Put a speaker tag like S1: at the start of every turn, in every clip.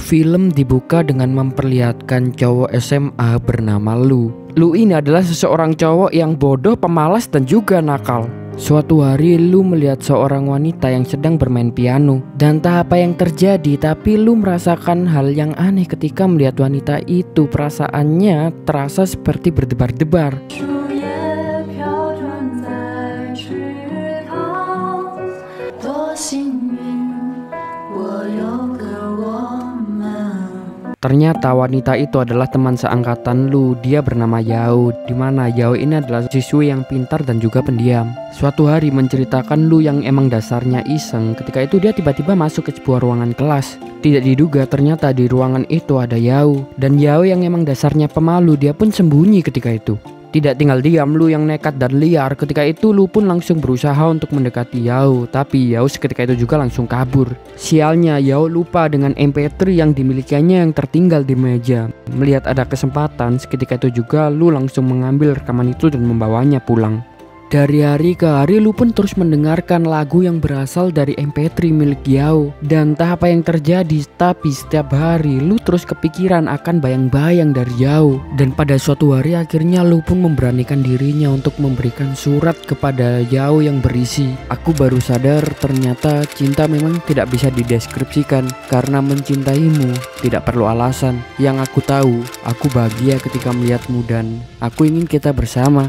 S1: Film dibuka dengan memperlihatkan cowok SMA bernama Lu. Lu ini adalah seseorang cowok yang bodoh, pemalas, dan juga nakal. Suatu hari Lu melihat seorang wanita yang sedang bermain piano. Dan entah apa yang terjadi, tapi Lu merasakan hal yang aneh ketika melihat wanita itu. Perasaannya terasa seperti berdebar-debar. Ternyata wanita itu adalah teman seangkatan Lu. Dia bernama Yao, dimana Yao ini adalah siswi yang pintar dan juga pendiam. Suatu hari menceritakan Lu yang emang dasarnya iseng. Ketika itu dia tiba-tiba masuk ke sebuah ruangan kelas. Tidak diduga ternyata di ruangan itu ada Yao. Dan Yao yang emang dasarnya pemalu, dia pun sembunyi ketika itu. Tidak tinggal diam Lu yang nekat dan liar. Ketika itu Lu pun langsung berusaha untuk mendekati Yao. Tapi Yao seketika itu juga langsung kabur. Sialnya Yao lupa dengan MP3 yang dimilikinya yang tertinggal di meja. Melihat ada kesempatan, seketika itu juga Lu langsung mengambil rekaman itu dan membawanya pulang. Dari hari ke hari Lu pun terus mendengarkan lagu yang berasal dari MP3 milik Yao. Dan entah apa yang terjadi, tapi setiap hari Lu terus kepikiran akan bayang-bayang dari Yao. Dan pada suatu hari akhirnya Lu pun memberanikan dirinya untuk memberikan surat kepada Yao yang berisi, "Aku baru sadar ternyata cinta memang tidak bisa dideskripsikan. Karena mencintaimu tidak perlu alasan. Yang aku tahu, aku bahagia ketika melihatmu dan aku ingin kita bersama."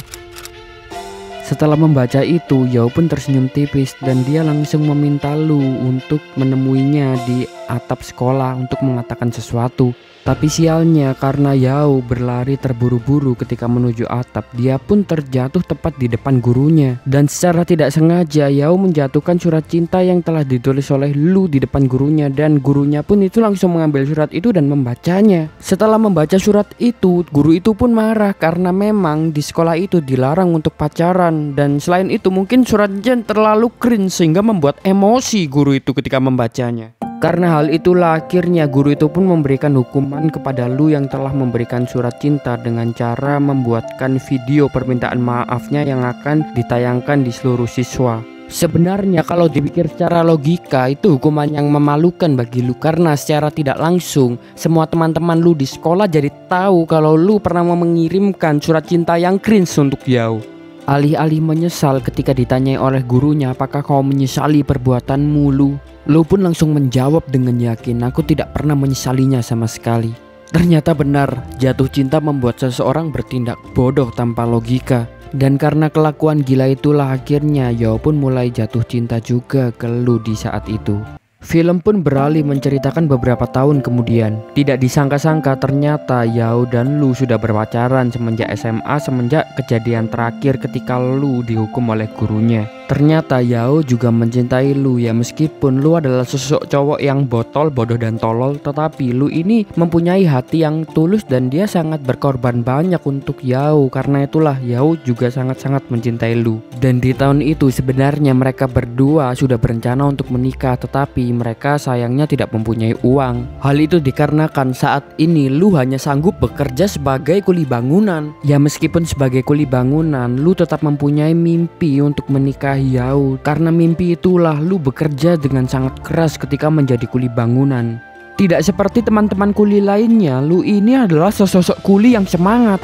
S1: Setelah membaca itu, Yao pun tersenyum tipis dan dia langsung meminta Lu untuk menemuinya di atap sekolah untuk mengatakan sesuatu. Tapi sialnya karena Yao berlari terburu-buru ketika menuju atap, dia pun terjatuh tepat di depan gurunya. Dan secara tidak sengaja Yao menjatuhkan surat cinta yang telah ditulis oleh Lu di depan gurunya. Dan gurunya pun itu langsung mengambil surat itu dan membacanya. Setelah membaca surat itu, guru itu pun marah karena memang di sekolah itu dilarang untuk pacaran. Dan selain itu mungkin suratnya terlalu cringe sehingga membuat emosi guru itu ketika membacanya. Karena hal itulah akhirnya guru itu pun memberikan hukuman kepada Lu yang telah memberikan surat cinta dengan cara membuatkan video permintaan maafnya yang akan ditayangkan di seluruh siswa. Sebenarnya kalau dipikir secara logika itu hukuman yang memalukan bagi Lu, karena secara tidak langsung semua teman-teman Lu di sekolah jadi tahu kalau Lu pernah mengirimkan surat cinta yang cringe untuk Yao. Alih-alih menyesal ketika ditanyai oleh gurunya, "Apakah kau menyesali perbuatanmu, Lu?" Lu pun langsung menjawab dengan yakin, "Aku tidak pernah menyesalinya sama sekali." Ternyata benar, jatuh cinta membuat seseorang bertindak bodoh tanpa logika. Dan karena kelakuan gila itulah akhirnya Yao pun mulai jatuh cinta juga ke Lu di saat itu. Film pun beralih menceritakan beberapa tahun kemudian. Tidak disangka-sangka ternyata Yao dan Lu sudah berpacaran semenjak SMA, semenjak kejadian terakhir ketika Lu dihukum oleh gurunya. Ternyata Yao juga mencintai Lu ya, meskipun Lu adalah sosok cowok yang botol, bodoh dan tolol, tetapi Lu ini mempunyai hati yang tulus dan dia sangat berkorban banyak untuk Yao. Karena itulah Yao juga sangat-sangat mencintai Lu. Dan di tahun itu sebenarnya mereka berdua sudah berencana untuk menikah, tetapi mereka sayangnya tidak mempunyai uang. Hal itu dikarenakan saat ini Lu hanya sanggup bekerja sebagai kuli bangunan. Ya meskipun sebagai kuli bangunan, Lu tetap mempunyai mimpi untuk menikah Yao. Karena mimpi itulah Lu bekerja dengan sangat keras ketika menjadi kuli bangunan. Tidak seperti teman-teman kuli lainnya, Lu ini adalah sosok kuli yang semangat.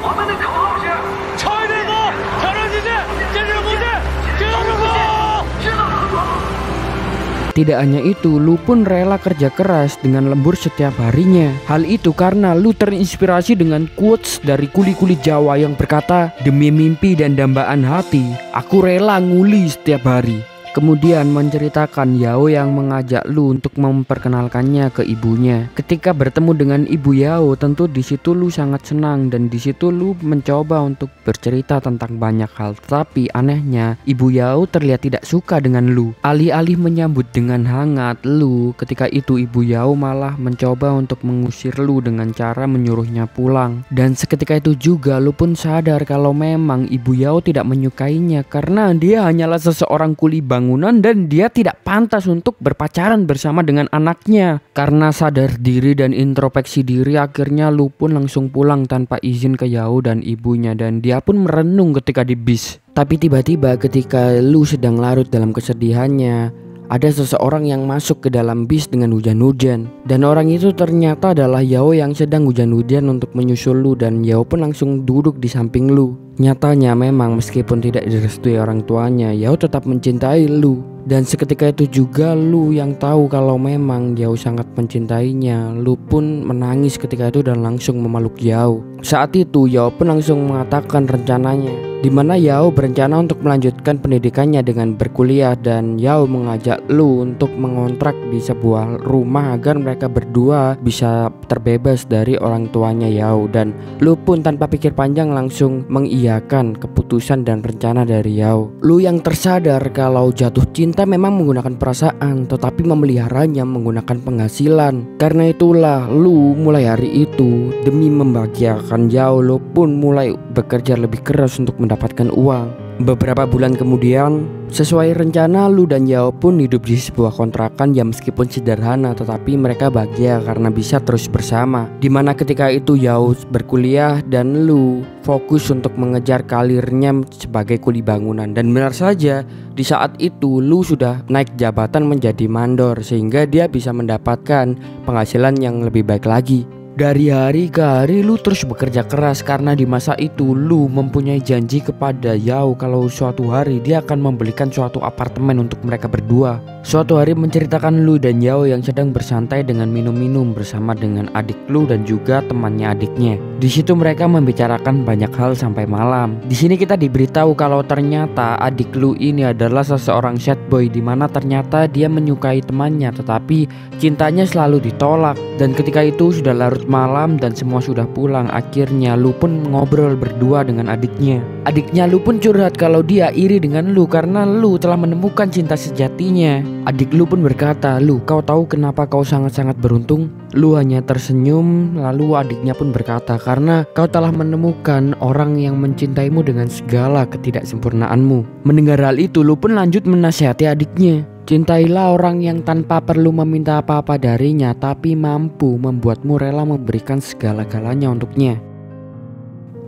S1: Tidak hanya itu, Lu pun rela kerja keras dengan lembur setiap harinya. Hal itu karena Lu terinspirasi dengan quotes dari kuli-kuli Jawa yang berkata, "Demi mimpi dan dambaan hati, aku rela nguli setiap hari." Kemudian menceritakan Yao yang mengajak Lu untuk memperkenalkannya ke ibunya. Ketika bertemu dengan ibu Yao, tentu di situ Lu sangat senang dan di situ Lu mencoba untuk bercerita tentang banyak hal. Tetapi anehnya, ibu Yao terlihat tidak suka dengan Lu. Alih-alih menyambut dengan hangat Lu, ketika itu ibu Yao malah mencoba untuk mengusir Lu dengan cara menyuruhnya pulang. Dan seketika itu juga Lu pun sadar kalau memang ibu Yao tidak menyukainya karena dia hanyalah seseorang kuli bangunan dan dia tidak pantas untuk berpacaran bersama dengan anaknya. Karena sadar diri dan introspeksi diri, akhirnya Lu pun langsung pulang tanpa izin ke Yao dan ibunya, dan dia pun merenung ketika di bis. Tapi tiba-tiba ketika Lu sedang larut dalam kesedihannya, ada seseorang yang masuk ke dalam bis dengan hujan-hujan. Dan orang itu ternyata adalah Yao yang sedang hujan-hujan untuk menyusul Lu, dan Yao pun langsung duduk di samping Lu. Nyatanya memang meskipun tidak direstui orang tuanya, Yao tetap mencintai Lu. Dan seketika itu juga Lu yang tahu kalau memang Yao sangat mencintainya. Lu pun menangis ketika itu dan langsung memeluk Yao. Saat itu Yao pun langsung mengatakan rencananya, di mana Yao berencana untuk melanjutkan pendidikannya dengan berkuliah, dan Yao mengajak Lu untuk mengontrak di sebuah rumah agar mereka berdua bisa terbebas dari orang tuanya Yao. Dan Lu pun tanpa pikir panjang langsung mengiyakan keputusan dan rencana dari Yao. Lu yang tersadar kalau jatuh cinta memang menggunakan perasaan, tetapi memeliharanya menggunakan penghasilan. Karena itulah Lu mulai hari itu demi membahagiakan Yao, Lu pun mulai bekerja lebih keras untuk mendapatkan uang. Beberapa bulan kemudian, sesuai rencana, Lu dan Yao pun hidup di sebuah kontrakan yang meskipun sederhana tetapi mereka bahagia karena bisa terus bersama. Dimana ketika itu Yao berkuliah dan Lu fokus untuk mengejar karirnya sebagai kuli bangunan. Dan benar saja, di saat itu Lu sudah naik jabatan menjadi mandor sehingga dia bisa mendapatkan penghasilan yang lebih baik lagi. Dari hari ke hari Lu terus bekerja keras karena di masa itu Lu mempunyai janji kepada Yao kalau suatu hari dia akan membelikan suatu apartemen untuk mereka berdua. Suatu hari menceritakan Lu dan Yao yang sedang bersantai dengan minum-minum bersama dengan adik Lu dan juga temannya adiknya. Di situ mereka membicarakan banyak hal sampai malam. Di sini kita diberitahu kalau ternyata adik Lu ini adalah seseorang sad boy, di mana ternyata dia menyukai temannya tetapi cintanya selalu ditolak. Dan ketika itu sudah larut malam dan semua sudah pulang. Akhirnya Lu pun ngobrol berdua dengan adiknya. Adiknya Lu pun curhat kalau dia iri dengan Lu karena Lu telah menemukan cinta sejatinya. Adik Lu pun berkata, "Lu, kau tahu kenapa kau sangat-sangat beruntung?" Lu hanya tersenyum. Lalu adiknya pun berkata, "Karena kau telah menemukan orang yang mencintaimu dengan segala ketidaksempurnaanmu." Mendengar hal itu, Lu pun lanjut menasihati adiknya. Cintailah orang yang tanpa perlu meminta apa-apa darinya, tapi mampu membuatmu rela memberikan segala-galanya untuknya.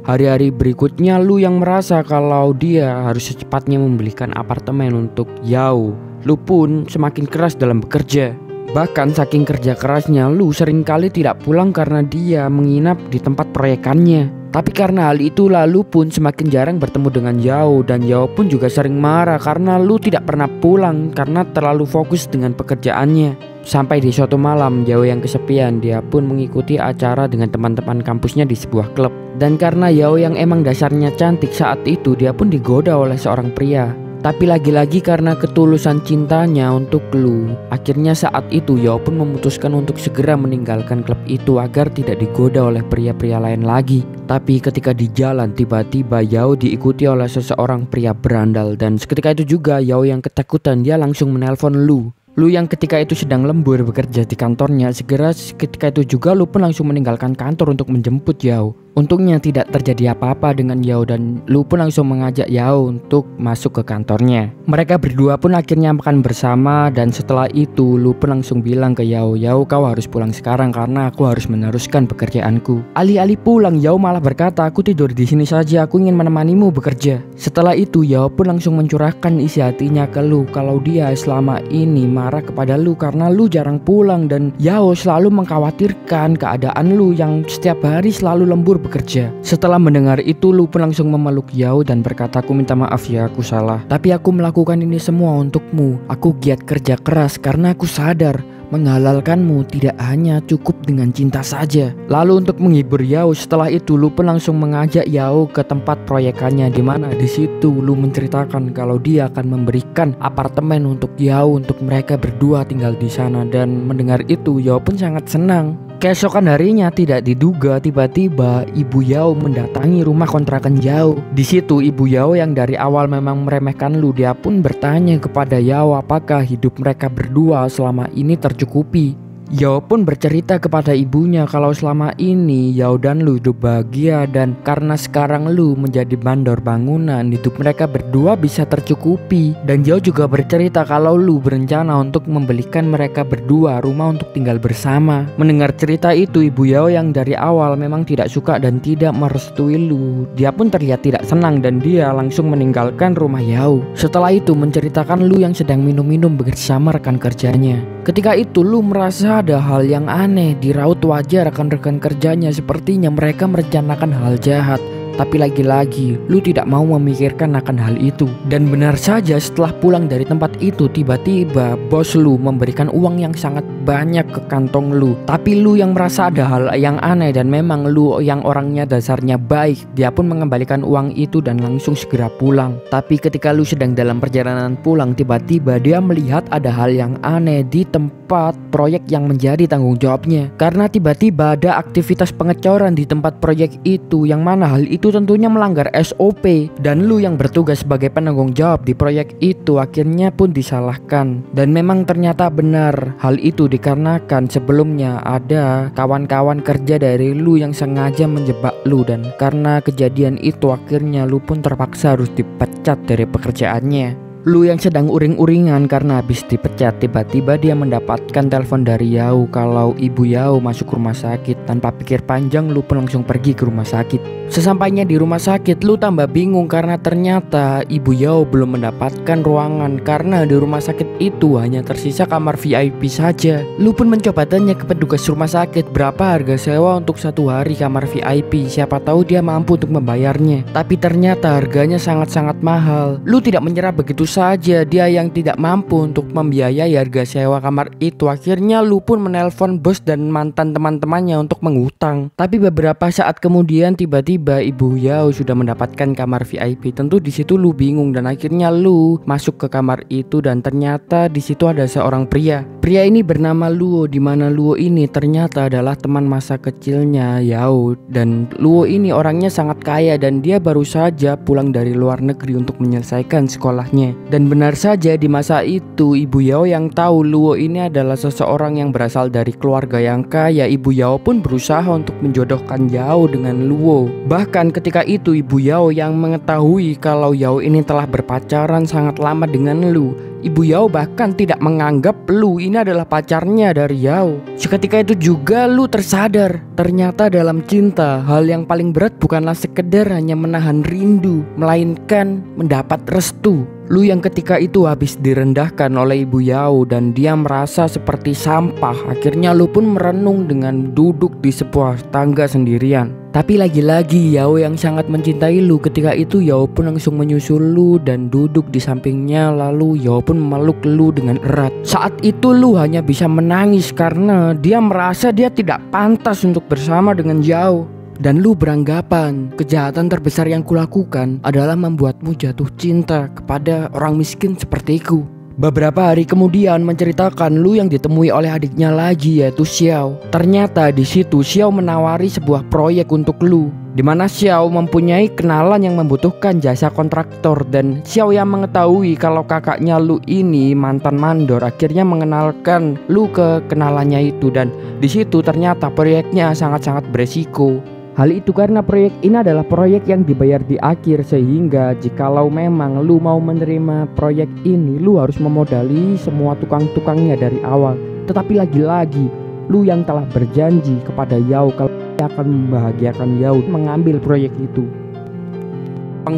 S1: Hari-hari berikutnya Lu yang merasa kalau dia harus secepatnya membelikan apartemen untuk Yao. Lu pun semakin keras dalam bekerja. Bahkan saking kerja kerasnya Lu seringkali tidak pulang karena dia menginap di tempat proyekannya. Tapi karena hal itu Lu pun semakin jarang bertemu dengan Yao, dan Yao pun juga sering marah karena Lu tidak pernah pulang karena terlalu fokus dengan pekerjaannya. Sampai di suatu malam Yao yang kesepian, dia pun mengikuti acara dengan teman-teman kampusnya di sebuah klub. Dan karena Yao yang emang dasarnya cantik saat itu, dia pun digoda oleh seorang pria. Tapi lagi-lagi karena ketulusan cintanya untuk Lu, akhirnya saat itu Yao pun memutuskan untuk segera meninggalkan klub itu agar tidak digoda oleh pria-pria lain lagi. Tapi ketika di jalan tiba-tiba Yao diikuti oleh seseorang pria berandal, dan seketika itu juga Yao yang ketakutan dia langsung menelpon Lu. Lu yang ketika itu sedang lembur bekerja di kantornya. Segera ketika itu juga Lu pun langsung meninggalkan kantor untuk menjemput Yao. Untungnya tidak terjadi apa-apa dengan Yao, dan Lu pun langsung mengajak Yao untuk masuk ke kantornya. Mereka berdua pun akhirnya makan bersama, dan setelah itu Lu pun langsung bilang ke Yao, "Yao, kau harus pulang sekarang karena aku harus meneruskan pekerjaanku." Alih-alih pulang, Yao malah berkata, "Aku tidur di sini saja, aku ingin menemanimu bekerja." Setelah itu Yao pun langsung mencurahkan isi hatinya ke Lu kalau dia selama ini marah kepada Lu karena Lu jarang pulang, dan Yao selalu mengkhawatirkan keadaan Lu yang setiap hari selalu lembur bekerja. Setelah mendengar itu Lu pun langsung memeluk Yao dan berkata, "Aku minta maaf ya, aku salah. Tapi aku melakukan ini semua untukmu. Aku giat kerja keras karena aku sadar menghalalkanmu tidak hanya cukup dengan cinta saja." Lalu untuk menghibur Yao, setelah itu Lu pun langsung mengajak Yao ke tempat proyekannya, di mana di situ Lu menceritakan kalau dia akan memberikan apartemen untuk Yao untuk mereka berdua tinggal di sana. Dan mendengar itu Yao pun sangat senang. Keesokan harinya tidak diduga tiba-tiba ibu Yao mendatangi rumah kontrakan Yao. Di situ ibu Yao yang dari awal memang meremehkan Lu, dia pun bertanya kepada Yao apakah hidup mereka berdua selama ini tercukupi. Yao pun bercerita kepada ibunya kalau selama ini Yao dan Lu hidup bahagia, dan karena sekarang Lu menjadi mandor bangunan, hidup mereka berdua bisa tercukupi. Dan Yao juga bercerita kalau Lu berencana untuk membelikan mereka berdua rumah untuk tinggal bersama. Mendengar cerita itu, ibu Yao yang dari awal memang tidak suka dan tidak merestui Lu, dia pun terlihat tidak senang dan dia langsung meninggalkan rumah Yao. Setelah itu menceritakan Lu yang sedang minum-minum bersama rekan kerjanya. Ketika itu Lu merasa ada hal yang aneh di raut wajah rekan-rekan kerjanya, sepertinya mereka merencanakan hal jahat. Tapi lagi-lagi Lu tidak mau memikirkan akan hal itu. Dan benar saja, setelah pulang dari tempat itu, tiba-tiba bos Lu memberikan uang yang sangat banyak ke kantong Lu. Tapi Lu yang merasa ada hal yang aneh, dan memang Lu yang orangnya dasarnya baik, dia pun mengembalikan uang itu dan langsung segera pulang. Tapi ketika Lu sedang dalam perjalanan pulang, tiba-tiba dia melihat ada hal yang aneh di tempat proyek yang menjadi tanggung jawabnya. Karena tiba-tiba ada aktivitas pengecoran di tempat proyek itu, yang mana hal itu tentunya melanggar SOP. Dan Lu yang bertugas sebagai penanggung jawab di proyek itu akhirnya pun disalahkan. Dan memang ternyata benar, hal itu dikarenakan sebelumnya ada kawan-kawan kerja dari Lu yang sengaja menjebak Lu, dan karena kejadian itu akhirnya Lu pun terpaksa harus dipecat dari pekerjaannya. Lu yang sedang uring-uringan karena habis dipecat, tiba-tiba dia mendapatkan telepon dari Yao kalau ibu Yao masuk rumah sakit. Tanpa pikir panjang, Lu pun langsung pergi ke rumah sakit. Sesampainya di rumah sakit, Lu tambah bingung karena ternyata ibu Yao belum mendapatkan ruangan, karena di rumah sakit itu hanya tersisa kamar VIP saja. Lu pun mencoba tanya ke petugas rumah sakit berapa harga sewa untuk 1 hari kamar VIP, siapa tahu dia mampu untuk membayarnya. Tapi ternyata harganya sangat-sangat mahal. Lu tidak menyerah begitu saja, dia yang tidak mampu untuk membiayai harga sewa kamar itu. Akhirnya Lu pun menelpon bos dan mantan teman-temannya untuk mengutang. Tapi beberapa saat kemudian tiba-tiba ibu Yao sudah mendapatkan kamar VIP. Tentu di situ Lu bingung dan akhirnya Lu masuk ke kamar itu, dan ternyata di situ ada seorang pria. Pria ini bernama Luo, di mana Luo ini ternyata adalah teman masa kecilnya Yao. Dan Luo ini orangnya sangat kaya dan dia baru saja pulang dari luar negeri untuk menyelesaikan sekolahnya. Dan benar saja di masa itu ibu Yao yang tahu Luo ini adalah seseorang yang berasal dari keluarga yang kaya. Ibu Yao pun berusaha untuk menjodohkan Yao dengan Luo. Bahkan ketika itu ibu Yao yang mengetahui kalau Yao ini telah berpacaran sangat lama dengan Lu. Ibu Yao bahkan tidak menganggap Lu ini adalah pacarnya dari Yao. Seketika itu juga Lu tersadar, ternyata dalam cinta hal yang paling berat bukanlah sekedar hanya menahan rindu, melainkan mendapat restu. Lu yang ketika itu habis direndahkan oleh ibu Yao dan dia merasa seperti sampah. Akhirnya Lu pun merenung dengan duduk di sebuah tangga sendirian. Tapi lagi-lagi Yao yang sangat mencintai Lu. Ketika itu Yao pun langsung menyusul Lu dan duduk di sampingnya. Lalu Yao pun memeluk Lu dengan erat. Saat itu Lu hanya bisa menangis karena dia merasa dia tidak pantas untuk bersama dengan Yao. Dan Lu beranggapan kejahatan terbesar yang kulakukan adalah membuatmu jatuh cinta kepada orang miskin sepertiku. Beberapa hari kemudian menceritakan Lu yang ditemui oleh adiknya lagi, yaitu Xiao. Ternyata di situ Xiao menawari sebuah proyek untuk Lu, di mana Xiao mempunyai kenalan yang membutuhkan jasa kontraktor. Dan Xiao yang mengetahui kalau kakaknya Lu ini mantan mandor akhirnya mengenalkan Lu ke kenalannya itu. Dan di situ ternyata proyeknya sangat-sangat beresiko. Hal itu karena proyek ini adalah proyek yang dibayar di akhir, sehingga jikalau memang Lu mau menerima proyek ini, Lu harus memodali semua tukang-tukangnya dari awal. Tetapi lagi-lagi Lu yang telah berjanji kepada Yao kalau dia akan membahagiakan Yao mengambil proyek itu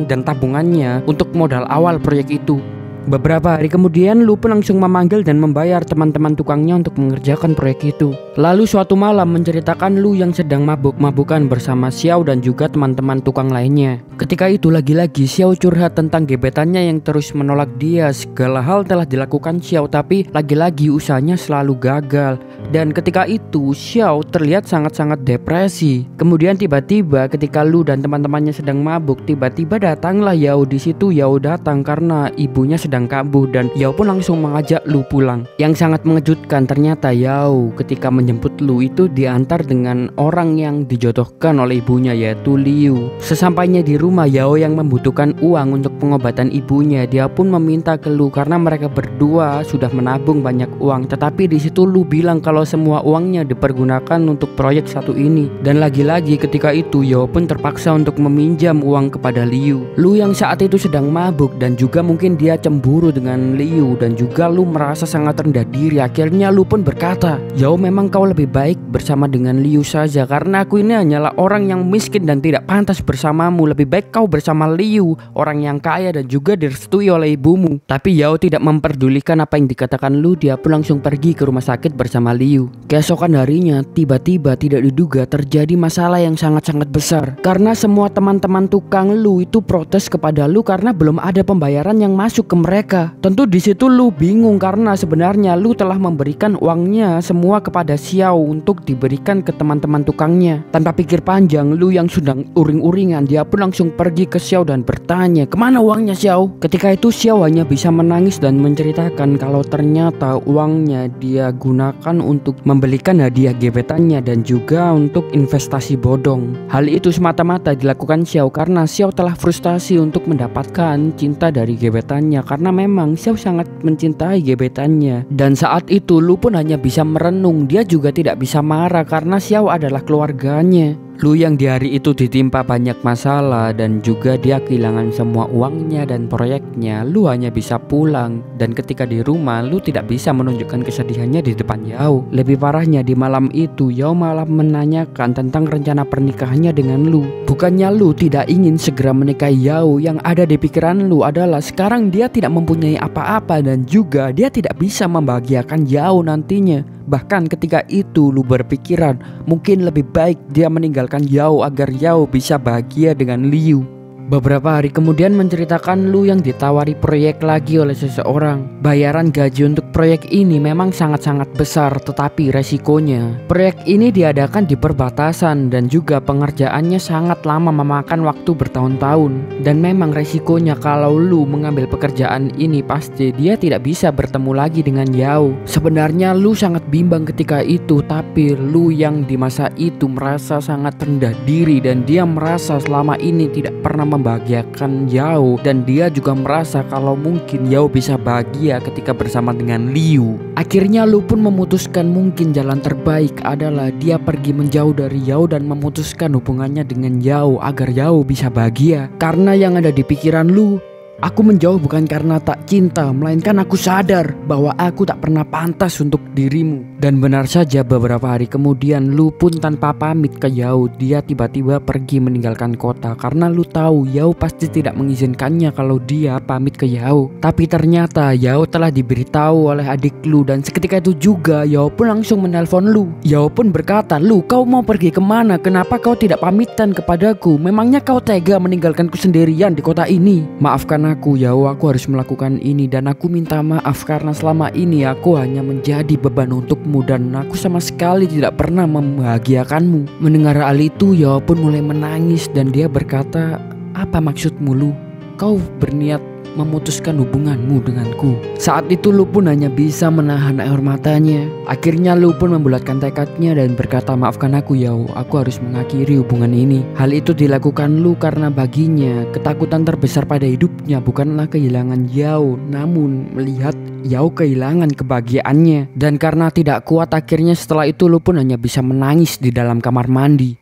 S1: dan tabungannya untuk modal awal proyek itu. Beberapa hari kemudian Lu pun langsung memanggil dan membayar teman-teman tukangnya untuk mengerjakan proyek itu. Lalu suatu malam menceritakan Lu yang sedang mabuk-mabukan bersama Xiao dan juga teman-teman tukang lainnya. Ketika itu lagi-lagi Xiao curhat tentang gebetannya yang terus menolak dia. Segala hal telah dilakukan Xiao, tapi lagi-lagi usahanya selalu gagal. Dan ketika itu Xiao terlihat sangat-sangat depresi. Kemudian tiba-tiba ketika Lu dan teman-temannya sedang mabuk, tiba-tiba datanglah Yao. Di situ Yao datang karena ibunya sedang kambuh dan Yao pun langsung mengajak Lu pulang. Yang sangat mengejutkan, ternyata Yao ketika menjemput Lu itu diantar dengan orang yang dijodohkan oleh ibunya, yaitu Liu. Sesampainya di rumah, Yao yang membutuhkan uang untuk pengobatan ibunya, dia pun meminta ke Lu karena mereka berdua sudah menabung banyak uang. Tetapi di situ Lu bilang kalau kalau semua uangnya dipergunakan untuk proyek satu ini. Dan lagi-lagi ketika itu Yao pun terpaksa untuk meminjam uang kepada Liu. Lu yang saat itu sedang mabuk dan juga mungkin dia cemburu dengan Liu dan juga Lu merasa sangat rendah diri. Akhirnya Lu pun berkata, Yao, memang kau lebih baik bersama dengan Liu saja karena aku ini hanyalah orang yang miskin dan tidak pantas bersamamu. Lebih baik kau bersama Liu, orang yang kaya dan juga direstui oleh ibumu. Tapi Yao tidak memperdulikan apa yang dikatakan Lu. Dia pun langsung pergi ke rumah sakit bersama Liu. Keesokan harinya tiba-tiba tidak diduga terjadi masalah yang sangat-sangat besar karena semua teman-teman tukang Lu itu protes kepada Lu karena belum ada pembayaran yang masuk ke mereka. Tentu di situ Lu bingung karena sebenarnya Lu telah memberikan uangnya semua kepada Xiao untuk diberikan ke teman-teman tukangnya. Tanpa pikir panjang, Lu yang sedang uring-uringan, dia pun langsung pergi ke Xiao dan bertanya, kemana uangnya Xiao? Ketika itu Xiao hanya bisa menangis dan menceritakan kalau ternyata uangnya dia gunakan untuk membelikan hadiah gebetannya dan juga untuk investasi bodong. Hal itu semata-mata dilakukan Xiao karena Xiao telah frustasi untuk mendapatkan cinta dari gebetannya karena memang Xiao sangat mencintai gebetannya. Dan saat itu Lu pun hanya bisa merenung, dia juga tidak bisa marah karena Xiao adalah keluarganya. Lu yang di hari itu ditimpa banyak masalah dan juga dia kehilangan semua uangnya dan proyeknya. Lu hanya bisa pulang dan ketika di rumah Lu tidak bisa menunjukkan kesedihannya di depan Yao. Lebih parahnya di malam itu Yao malah menanyakan tentang rencana pernikahannya dengan Lu. Bukannya Lu tidak ingin segera menikahi Yao, yang ada di pikiran Lu adalah sekarang dia tidak mempunyai apa-apa dan juga dia tidak bisa membahagiakan Yao nantinya. Bahkan ketika itu Lu berpikiran mungkin lebih baik dia meninggalkan Yao agar Yao bisa bahagia dengan Liu. Beberapa hari kemudian menceritakan Lu yang ditawari proyek lagi oleh seseorang. Bayaran gaji untuk proyek ini memang sangat-sangat besar, tetapi resikonya proyek ini diadakan di perbatasan dan juga pengerjaannya sangat lama, memakan waktu bertahun-tahun. Dan memang resikonya kalau Lu mengambil pekerjaan ini pasti dia tidak bisa bertemu lagi dengan Yao. Sebenarnya Lu sangat bimbang ketika itu, tapi Lu yang di masa itu merasa sangat rendah diri dan dia merasa selama ini tidak pernah membahagiakan Yao dan dia juga merasa kalau mungkin Yao bisa bahagia ketika bersama dengan Liu. Akhirnya Lu pun memutuskan mungkin jalan terbaik adalah dia pergi menjauh dari Yao dan memutuskan hubungannya dengan Yao agar Yao bisa bahagia. Karena yang ada di pikiran Lu, aku menjauh bukan karena tak cinta, melainkan aku sadar bahwa aku tak pernah pantas untuk dirimu. Dan benar saja beberapa hari kemudian Lu pun tanpa pamit ke Yao, dia tiba-tiba pergi meninggalkan kota karena Lu tahu Yao pasti tidak mengizinkannya kalau dia pamit ke Yao. Tapi ternyata Yao telah diberitahu oleh adik Lu dan seketika itu juga Yao pun langsung menelpon Lu. Yao pun berkata, Lu, kau mau pergi kemana? Kenapa kau tidak pamitan kepadaku? Memangnya kau tega meninggalkanku sendirian di kota ini? Maafkan aku Yao, aku harus melakukan ini dan aku minta maaf karena selama ini aku hanya menjadi beban untukmu dan aku sama sekali tidak pernah membahagiakanmu. Mendengar hal itu Yao pun mulai menangis dan dia berkata, apa maksudmu Lu? Kau berniat memutuskan hubunganmu denganku? Saat itu Lu pun hanya bisa menahan air matanya. Akhirnya Lu pun membulatkan tekadnya dan berkata, maafkan aku Yao, aku harus mengakhiri hubungan ini. Hal itu dilakukan Lu karena baginya ketakutan terbesar pada hidupnya bukanlah kehilangan Yao, namun melihat Yao kehilangan kebahagiaannya. Dan karena tidak kuat akhirnya setelah itu Lu pun hanya bisa menangis di dalam kamar mandi.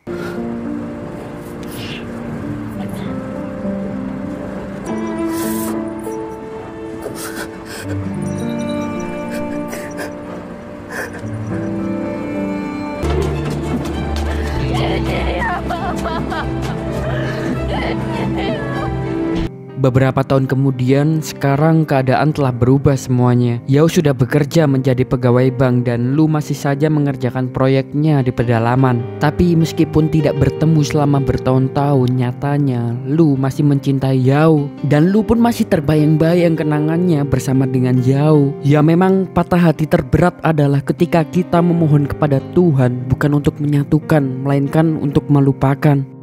S1: Beberapa tahun kemudian, sekarang keadaan telah berubah semuanya. Yao sudah bekerja menjadi pegawai bank dan Lu masih saja mengerjakan proyeknya di pedalaman. Tapi meskipun tidak bertemu selama bertahun-tahun, nyatanya Lu masih mencintai Yao. Dan Lu pun masih terbayang-bayang kenangannya bersama dengan Yao. Ya memang patah hati terberat adalah ketika kita memohon kepada Tuhan bukan untuk menyatukan, melainkan untuk melupakan.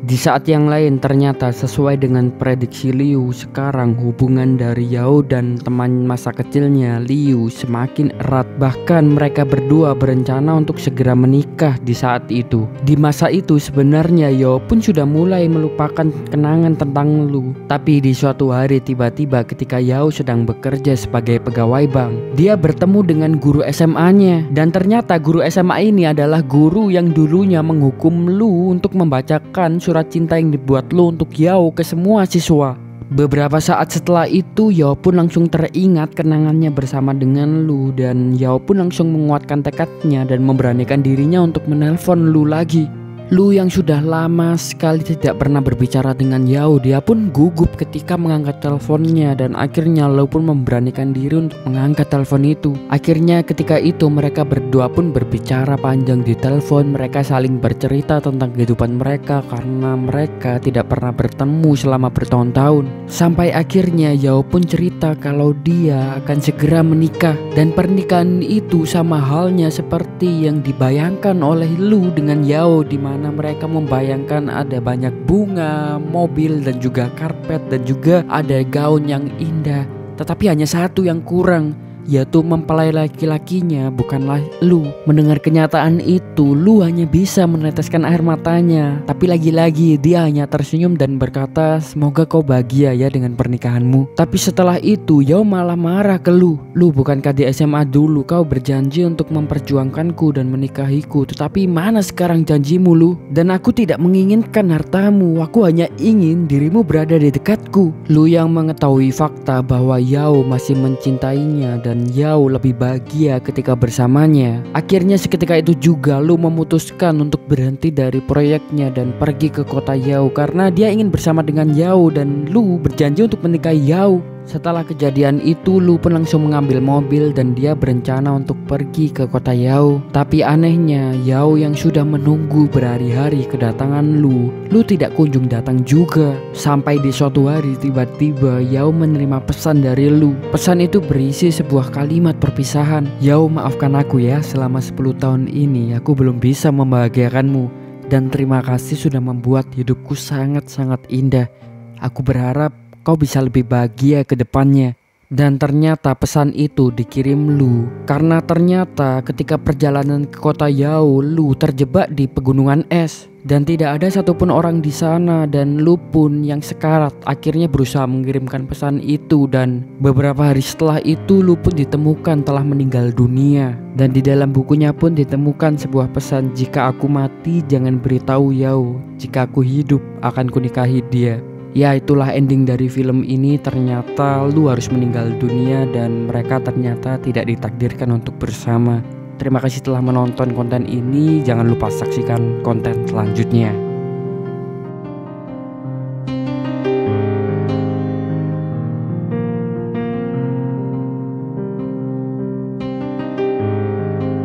S1: Di saat yang lain ternyata sesuai dengan prediksi Liu, sekarang hubungan dari Yao dan teman masa kecilnya Liu semakin erat. Bahkan mereka berdua berencana untuk segera menikah di saat itu. Di masa itu sebenarnya Yao pun sudah mulai melupakan kenangan tentang Lu. Tapi di suatu hari tiba-tiba ketika Yao sedang bekerja sebagai pegawai bank, dia bertemu dengan guru SMA-nya. Dan ternyata guru SMA ini adalah guru yang dulunya menghukum Lu untuk membacakan surat cinta yang dibuat Lu untuk Yao ke semua siswa. Beberapa saat setelah itu Yao pun langsung teringat kenangannya bersama dengan Lu, dan Yao pun langsung menguatkan tekadnya dan memberanikan dirinya untuk menelpon Lu lagi. Lu yang sudah lama sekali tidak pernah berbicara dengan Yao, dia pun gugup ketika mengangkat teleponnya, dan akhirnya Lu pun memberanikan diri untuk mengangkat telepon itu. Akhirnya ketika itu mereka berdua pun berbicara panjang di telepon. Mereka saling bercerita tentang kehidupan mereka karena mereka tidak pernah bertemu selama bertahun-tahun. Sampai akhirnya Yao pun cerita kalau dia akan segera menikah, dan pernikahan itu sama halnya seperti yang dibayangkan oleh Lu dengan Yao, di mana mereka membayangkan ada banyak bunga, mobil, dan juga karpet, dan juga ada gaun yang indah. Tetapi hanya satu yang kurang, yaitu mempelai laki-lakinya bukanlah Lu. Mendengar kenyataan itu, Lu hanya bisa meneteskan air matanya. Tapi lagi-lagi dia hanya tersenyum dan berkata, "Semoga kau bahagia ya dengan pernikahanmu." Tapi setelah itu Yao malah marah ke Lu. "Lu, bukankah di SMA dulu kau berjanji untuk memperjuangkanku dan menikahiku? Tetapi mana sekarang janjimu, Lu? Dan aku tidak menginginkan hartamu, aku hanya ingin dirimu berada di dekatku." Lu yang mengetahui fakta bahwa Yao masih mencintainya dan Yao lebih bahagia ketika bersamanya. Akhirnya seketika itu juga Lu memutuskan untuk berhenti dari proyeknya dan pergi ke kota Yao karena dia ingin bersama dengan Yao, dan Lu berjanji untuk menikahi Yao. Setelah kejadian itu Lu pun langsung mengambil mobil dan dia berencana untuk pergi ke kota Yao. Tapi anehnya Yao yang sudah menunggu berhari-hari kedatangan Lu tidak kunjung datang juga. Sampai di suatu hari tiba-tiba Yao menerima pesan dari Lu. Pesan itu berisi sebuah kalimat perpisahan. "Yao, maafkan aku ya, selama 10 tahun ini aku belum bisa membahagiakanmu, dan terima kasih sudah membuat hidupku sangat-sangat indah. Aku berharap kau bisa lebih bahagia ke depannya." Dan ternyata pesan itu dikirim Lu karena ternyata ketika perjalanan ke kota Yao, Lu terjebak di pegunungan es dan tidak ada satupun orang di sana, dan Lu pun yang sekarat akhirnya berusaha mengirimkan pesan itu, dan beberapa hari setelah itu Lu pun ditemukan telah meninggal dunia. Dan di dalam bukunya pun ditemukan sebuah pesan, "Jika aku mati jangan beritahu Yao, jika aku hidup akan kunikahi dia." Ya, itulah ending dari film ini. Ternyata Lu harus meninggal dunia dan mereka ternyata tidak ditakdirkan untuk bersama. Terima kasih telah menonton konten ini. Jangan lupa saksikan konten selanjutnya.